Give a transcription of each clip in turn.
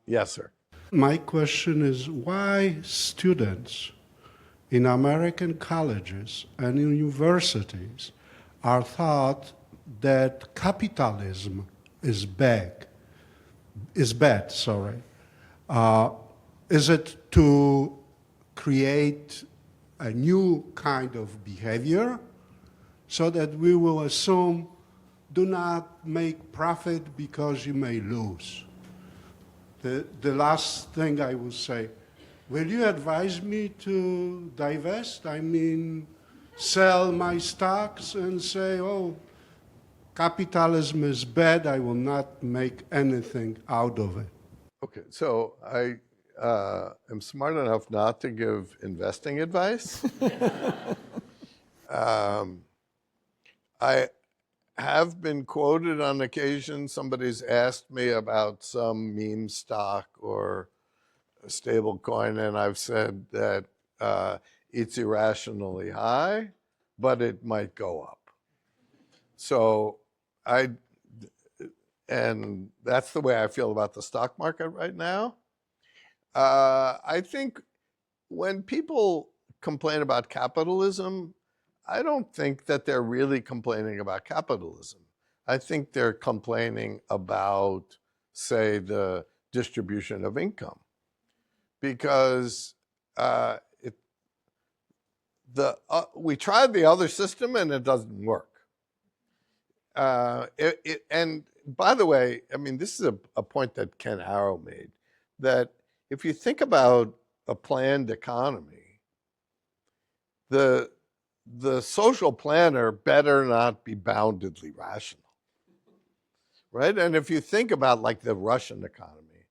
Yes, sir. My question is why students in American colleges and universities are taught that capitalism is bad, sorry. Uh, is it to create a new kind of behavior so that we will assume do not make profit because you may lose? The last thing I will say, will you advise me to divest? I mean, sell my stocks and say, oh, capitalism is bad, I will not make anything out of it. Okay, so I am smart enough not to give investing advice. I have been quoted on occasion. Somebody's asked me about some meme stock or a stable coin, and I've said that it's irrationally high, but it might go up. So and that's the way I feel about the stock market right now. I think when people complain about capitalism, I don't think that they're really complaining about capitalism. I think they're complaining about, say, the distribution of income, because we tried the other system and it doesn't work. And by the way, I mean, this is a point that Ken Arrow made, that if you think about a planned economy, the social planner better not be boundedly rational, right? And if you think about like the Russian economy,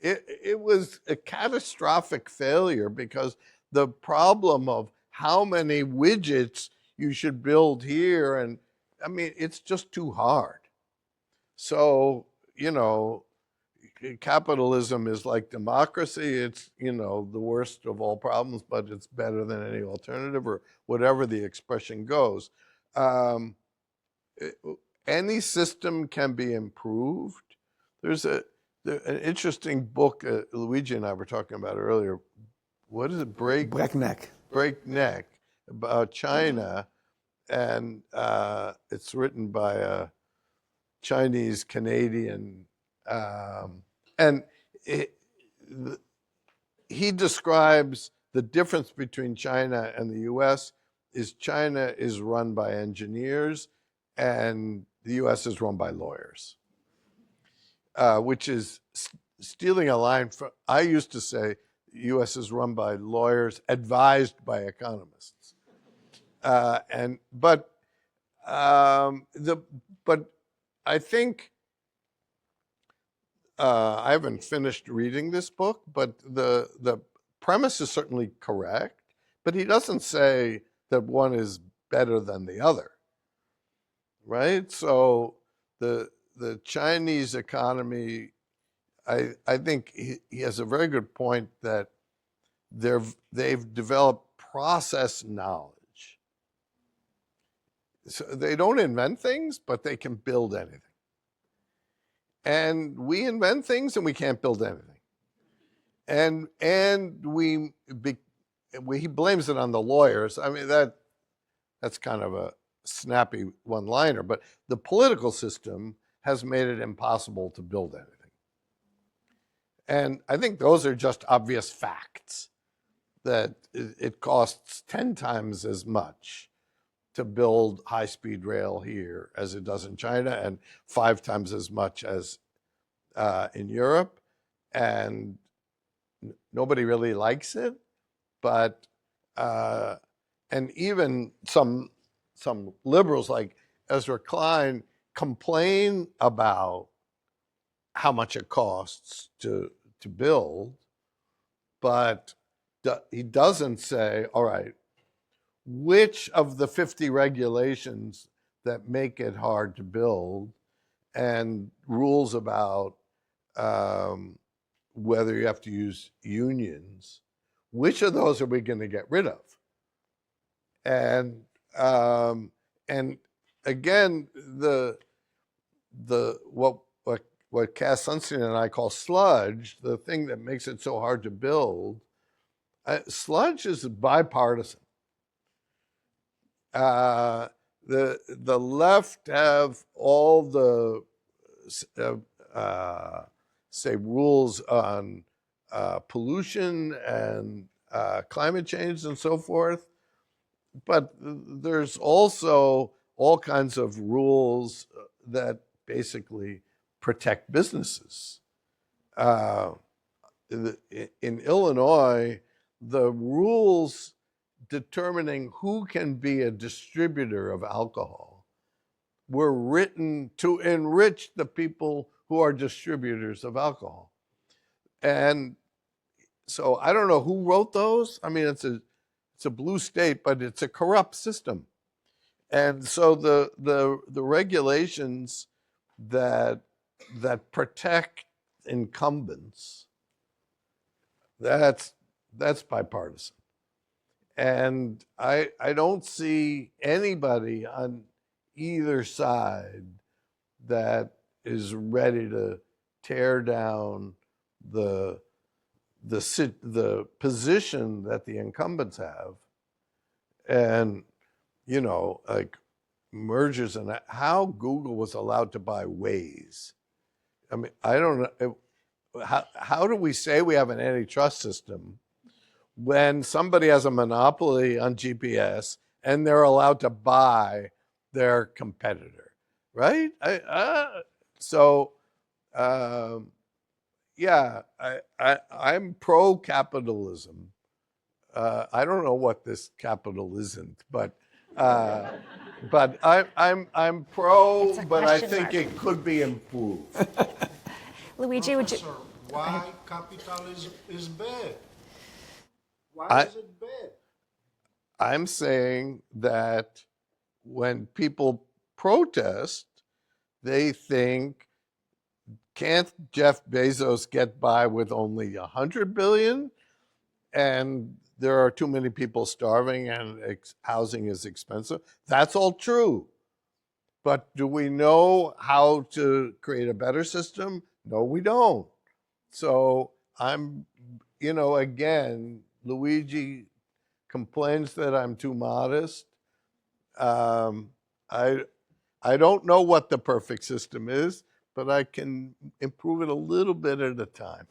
it was a catastrophic failure because the problem of how many widgets you should build here, and I mean, it's just too hard. So, capitalism is like democracy. It's, the worst of all problems, but it's better than any alternative, or whatever the expression goes. Any system can be improved. There's an interesting book Luigi and I were talking about earlier. What is it? Breakneck. Breakneck, about China, and it's written by a Chinese Canadian, and he describes the difference between China and the U.S. is China is run by engineers and the U.S. is run by lawyers, which is stealing a line from, I used to say the U.S. is run by lawyers advised by economists. But I think I haven't finished reading this book, but the premise is certainly correct. But he doesn't say that one is better than the other, right? So the Chinese economy, I think he has a very good point that they've developed process knowledge. So they don't invent things, but they can build anything. And we invent things and we can't build anything. And he blames it on the lawyers. I mean, that's kind of a snappy one-liner, but the political system has made it impossible to build anything. And I think those are just obvious facts, that it costs 10 times as much to build high-speed rail here as it does in China, and 5 times as much as in Europe. And nobody really likes it, but and even some liberals like Ezra Klein complain about how much it costs to build, but he doesn't say, all right, which of the 50 regulations that make it hard to build and rules about whether you have to use unions, which of those are we going to get rid of? And again, what what Cass Sunstein and I call sludge, the thing that makes it so hard to build, sludge is bipartisan. The left have all the say rules on pollution and climate change and so forth, but there's also all kinds of rules that basically protect businesses. In Illinois, the rules determining who can be a distributor of alcohol were written to enrich the people who are distributors of alcohol. And so I don't know who wrote those. I mean, it's a blue state, but it's a corrupt system. And so the regulations that protect incumbents, that's bipartisan. And I don't see anybody on either side that is ready to tear down the position that the incumbents have, and like mergers and how Google was allowed to buy Waze. I mean, I don't know. How do we say we have an antitrust system when somebody has a monopoly on GPS and they're allowed to buy their competitor, right? Yeah, I'm pro-capitalism. I don't know what this Capitalisn't, but I'm pro, but I think it could be improved. Luigi, would you? Professor, why capitalism is bad? Why is it bad? I'm saying that when people protest, they think, can't Jeff Bezos get by with only 100 billion? And there are too many people starving and housing is expensive. That's all true. But do we know how to create a better system? No, we don't. So I'm, again, Luigi complains that I'm too modest. I don't know what the perfect system is, but I can improve it a little bit at a time.